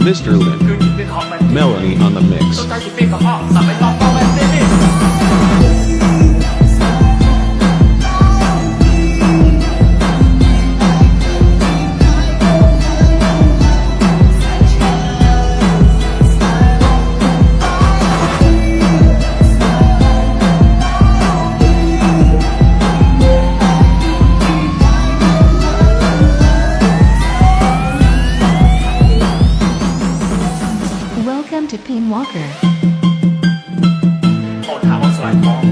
Mr. Lin. Melanie on the mix. Welcome to Pain Walker. โปรดถามว่าสลายทอง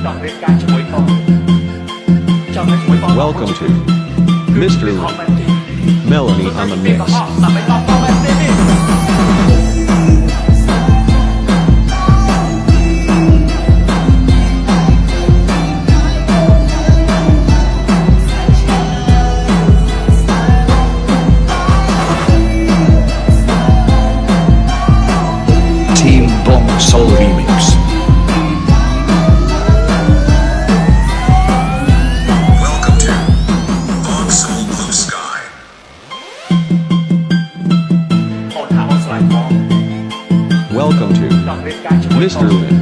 ดอกเล็กการช่วยทองจำเป็นช่วยทอง Welcome to Mr. Lin. Melanie on the เปียก mix. กับพ่อสับไปต้องพ่อแม่นี่ Team Bong Soul Remix. Welcome to Bong Soul Blue Sky. โปรดถามว่าสลายทอง Welcome to ดอกเล็กการช่วยทอง Mr. Lin.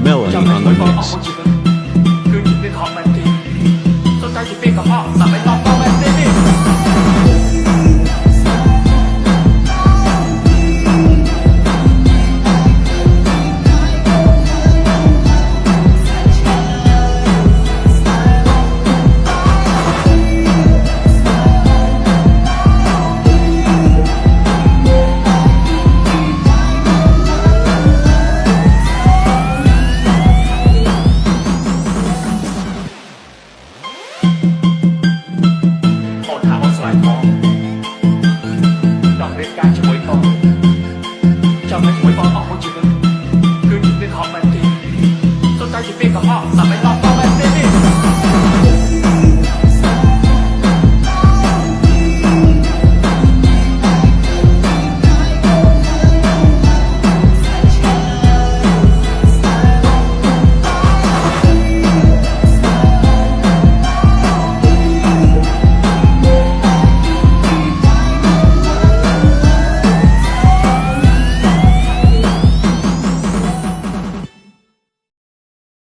Melanie จำเป็น on ช่วย the ทองของ mix. คนจีน